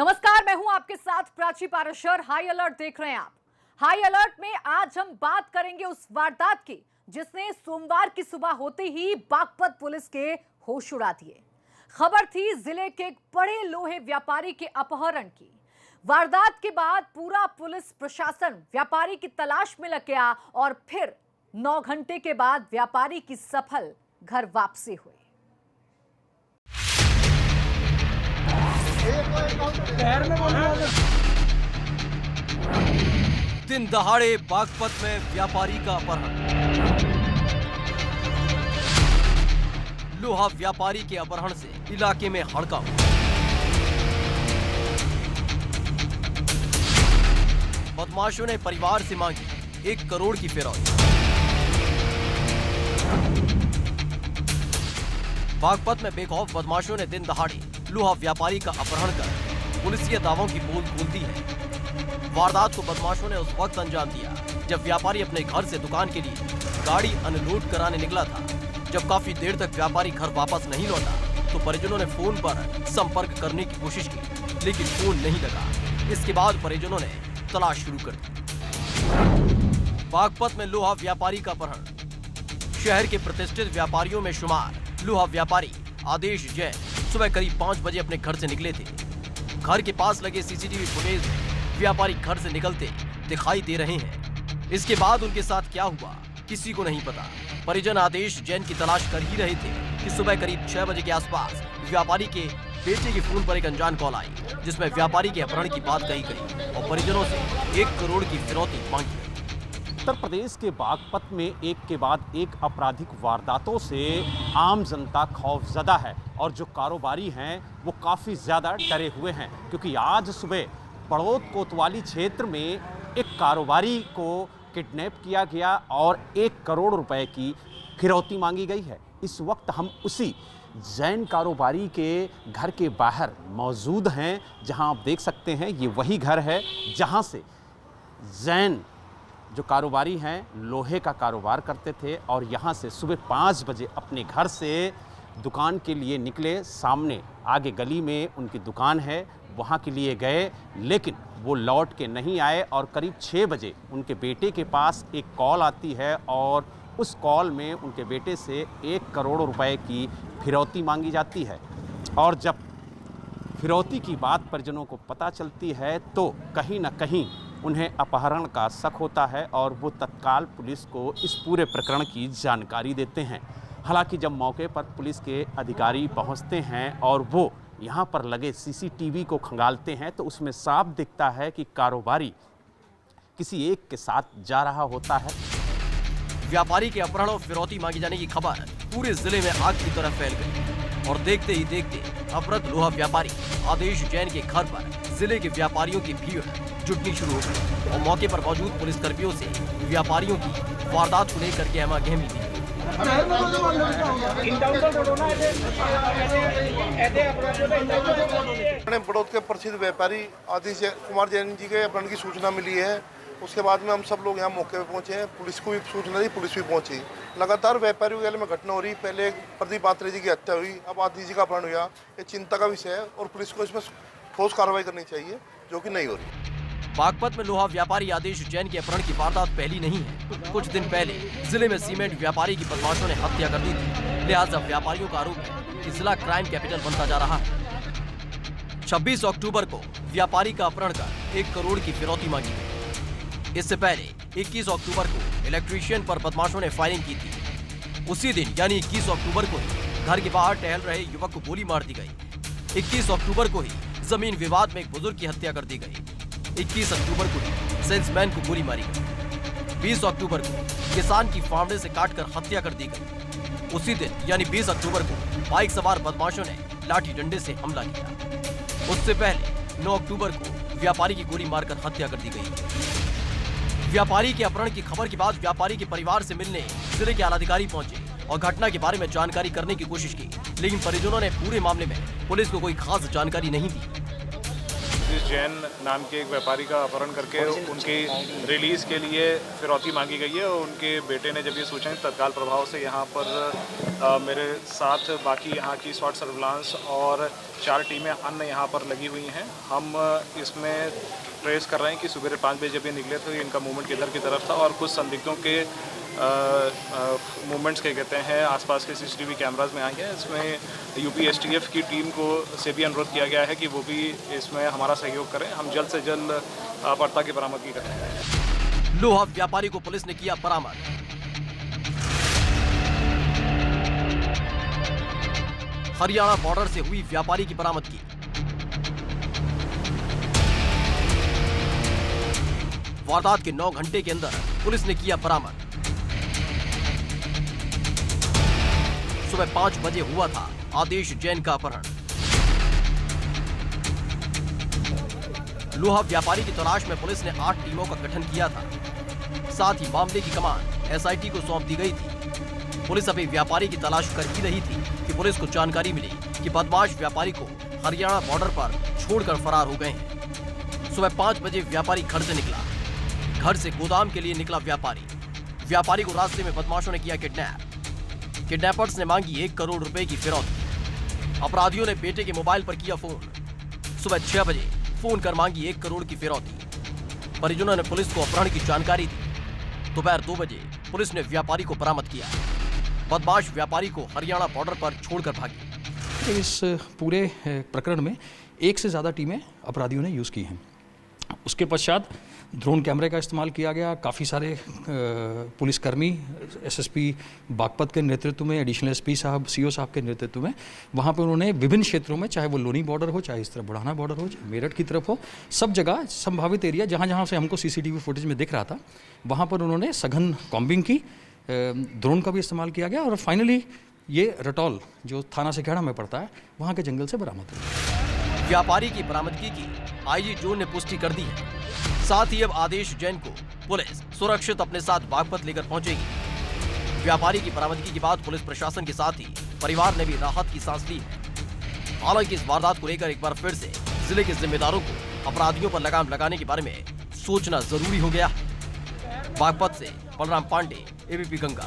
नमस्कार, मैं हूं आपके साथ प्राची पाराशर। हाई अलर्ट देख रहे हैं आप। हाई अलर्ट में आज हम बात करेंगे उस वारदात की जिसने सोमवार की सुबह होते ही बागपत पुलिस के होश उड़ा दिए। खबर थी जिले के एक बड़े लोहे व्यापारी के अपहरण की। वारदात के बाद पूरा पुलिस प्रशासन व्यापारी की तलाश में लग गया और फिर 9 घंटे के बाद व्यापारी की सफल घर वापसी हुई। दिन दहाड़े बागपत में व्यापारी का अपहरण। लोहा व्यापारी के अपहरण से इलाके में हड़कंप। बदमाशों ने परिवार से मांगी 1 करोड़ की फिरौती। बागपत में बेखौफ बदमाशों ने दिन दहाड़े लोहा व्यापारी का अपहरण कर पुलिसिया दावों की पोल खोल दी है। वारदात को बदमाशों ने उस वक्त अंजाम दिया जब व्यापारी अपने घर से दुकान के लिए गाड़ी अनलोड कराने निकला था। जब काफी देर तक व्यापारी घर वापस नहीं लौटा तो परिजनों ने फोन पर संपर्क करने की कोशिश की, लेकिन फोन नहीं लगा। इसके बाद परिजनों ने तलाश शुरू कर दी। बागपत में लोहा व्यापारी का अपहरण। शहर के प्रतिष्ठित व्यापारियों में शुमार लोहा व्यापारी आदेश जैन सुबह करीब 5 बजे अपने घर से निकले थे। घर के पास लगे सीसीटीवी फुटेज में व्यापारी घर से निकलते दिखाई दे रहे हैं। इसके बाद उनके साथ क्या हुआ किसी को नहीं पता। परिजन आदेश जैन की तलाश कर ही रहे थे कि सुबह करीब 6 बजे के आसपास व्यापारी के बेटे के फोन पर एक अनजान कॉल आई जिसमें व्यापारी के अपहरण की बात कही गई और परिजनों से 1 करोड़ की फिरौती मांगी गई। उत्तर प्रदेश के बागपत में एक के बाद एक आपराधिक वारदातों से आम जनता खौफजदा है और जो कारोबारी हैं वो काफ़ी ज़्यादा डरे हुए हैं, क्योंकि आज सुबह बड़ौद कोतवाली क्षेत्र में एक कारोबारी को किडनैप किया गया और 1 करोड़ रुपए की फिरौती मांगी गई है। इस वक्त हम उसी जैन कारोबारी के घर के बाहर मौजूद हैं, जहां आप देख सकते हैं ये वही घर है जहां से जैन जो कारोबारी हैं लोहे का कारोबार करते थे और यहाँ से सुबह 5 बजे अपने घर से दुकान के लिए निकले। सामने आगे गली में उनकी दुकान है, वहाँ के लिए गए, लेकिन वो लौट के नहीं आए और करीब 6 बजे उनके बेटे के पास एक कॉल आती है और उस कॉल में उनके बेटे से 1 करोड़ रुपए की फिरौती मांगी जाती है। और जब फिरौती की बात परिजनों को पता चलती है तो कहीं ना कहीं उन्हें अपहरण का शक होता है और वो तत्काल पुलिस को इस पूरे प्रकरण की जानकारी देते हैं। हालांकि जब मौके पर पुलिस के अधिकारी पहुंचते हैं और वो यहाँ पर लगे सीसीटीवी को खंगालते हैं तो उसमें साफ दिखता है कि कारोबारी किसी एक के साथ जा रहा होता है। व्यापारी के अपहरण और फिरौती मांगी जाने की खबर पूरे जिले में आग की तरह फैल गई और देखते ही देखते अपहृत लोहा व्यापारी आदेश जैन के घर पर जिले के व्यापारियों की भीड़ जुटनी शुरू हो गई और मौके पर मौजूद पुलिसकर्मियों से व्यापारियों की वारदात को लेकर गहमा गहमी थी। बड़ौद के प्रसिद्ध व्यापारी आदित्य कुमार जैन जी के अपहरण की सूचना मिली है। उसके बाद में हम सब लोग यहाँ मौके पर पहुंचे हैं। पुलिस को भी सूचना दी, पुलिस भी पहुंची। लगातार व्यापारियों के में घटना हो रही। पहले प्रदीप पात्रे जी की हत्या हुई, अब आदित्य जी का अपहरण हुआ। ये चिंता का विषय है और पुलिस को इसमें ठोस कार्रवाई करनी चाहिए, जो कि नहीं हो रही। बागपत में लोहा व्यापारी आदेश जैन के अपहरण की वारदात पहली नहीं है। कुछ दिन पहले जिले में सीमेंट व्यापारी की बदमाशों ने हत्या कर दी थी। लिहाजा व्यापारियों का आरोप है कि जिला क्राइम कैपिटल बनता जा रहा है। 26 अक्टूबर को व्यापारी का अपहरण कर 1 करोड़ की फिरौती मांगी गई। इससे पहले 21 अक्टूबर को इलेक्ट्रीशियन पर बदमाशों ने फायरिंग की थी। उसी दिन यानी 21 अक्टूबर को घर के बाहर टहल रहे युवक को गोली मार दी गई। 21 अक्टूबर को ही जमीन विवाद में एक बुजुर्ग की हत्या कर दी गई। 21 अक्टूबर को ही सेल्समैन को गोली मारी गई। 20 अक्टूबर को किसान की फावड़े से काटकर हत्या कर दी गई। उसी दिन यानी 20 अक्टूबर को बाइक सवार बदमाशों ने लाठी डंडे से हमला किया। उससे पहले 9 अक्टूबर को व्यापारी की गोली मारकर हत्या कर दी गई। व्यापारी के अपहरण की खबर के बाद व्यापारी के परिवार से मिलने जिले के आलाधिकारी पहुंचे और घटना के बारे में जानकारी करने की कोशिश की, लेकिन परिजनों ने पूरे मामले में पुलिस को कोई खास जानकारी नहीं दी। आतिश जैन नाम के एक व्यापारी का अपहरण करके उनकी रिलीज़ के लिए फिरौती मांगी गई है। और उनके बेटे ने जब ये सोचा तत्काल प्रभाव से यहाँ पर मेरे साथ बाकी यहाँ की स्वाट सर्विलांस और 4 टीमें अन्य यहाँ पर लगी हुई हैं। हम इसमें ट्रेस कर रहे हैं कि सुबह 5 बजे जब ये निकले थे इनका मूवमेंट किधर की तरफ था और कुछ संदिग्धों के मूवमेंट्स के कहते हैं आसपास के CCTV कैमराज में आए हैं। इसमें यूपी STF की टीम को से भी अनुरोध किया गया है कि वो भी इसमें हमारा सहयोग करें। हम जल्द से जल्द वार्ता की बरामदगी करेंगे। लोहा व्यापारी को पुलिस ने किया बरामद। हरियाणा बॉर्डर से हुई व्यापारी की बरामदगी। वारदात के 9 घंटे के अंदर पुलिस ने किया बरामद। सुबह 5 बजे हुआ था आदेश जैन का अपहरण। लोहा व्यापारी की तलाश में पुलिस ने 8 टीमों का गठन किया था। साथ ही मामले की कमान SIT को सौंप दी गई थी। पुलिस अभी व्यापारी की तलाश कर ही रही थी कि पुलिस को जानकारी मिली कि बदमाश व्यापारी को हरियाणा बॉर्डर पर छोड़कर फरार हो गए हैं। सुबह 5 बजे व्यापारी घर से निकला। घर से गोदाम के लिए निकला व्यापारी को रास्ते में बदमाशों ने किया किडनैप। किडनैपर्स ने मांगी 1 करोड़ रुपए की फिरौती। अपराधियों ने बेटे के मोबाइल पर किया फोन। सुबह 6 बजे फोन कर मांगी 1 करोड़ की फिरौती। परिजनों ने पुलिस को अपहरण की जानकारी दी। दोपहर 2 बजे पुलिस ने व्यापारी को बरामद किया। बदमाश व्यापारी को हरियाणा बॉर्डर पर छोड़कर भागी। इस पूरे प्रकरण में 1 से ज़्यादा टीमें अपराधियों ने यूज़ की हैं। उसके पश्चात ड्रोन कैमरे का इस्तेमाल किया गया। काफ़ी सारे पुलिसकर्मी SSP बागपत के नेतृत्व में, एडिशनल SP साहब, CO साहब के नेतृत्व में वहाँ पर उन्होंने विभिन्न क्षेत्रों में, चाहे वो लोनी बॉर्डर हो, चाहे इस तरफ बुढ़ाना बॉर्डर हो, मेरठ की तरफ हो, सब जगह संभावित एरिया जहाँ जहाँ से हमको CCTV फुटेज में दिख रहा था वहाँ पर उन्होंने सघन कॉम्बिंग की। ड्रोन का भी इस्तेमाल किया गया और फाइनली ये रटौल जो थाना सिखेड़ा में पड़ता है वहाँ के जंगल से बरामद हुआ। व्यापारी की बरामदगी की IG जोन ने पुष्टि कर दी है। साथ ही अब आदेश जैन को पुलिस सुरक्षित अपने साथ बागपत लेकर पहुंचेगी। व्यापारी की बरामदगी के बाद पुलिस प्रशासन के साथ ही परिवार ने भी राहत की सांस ली है। हालांकि इस वारदात को लेकर एक बार फिर से जिले के जिम्मेदारों को अपराधियों पर लगाम लगाने के बारे में सोचना जरूरी हो गया। बागपत से बलराम पांडे, ABP गंगा।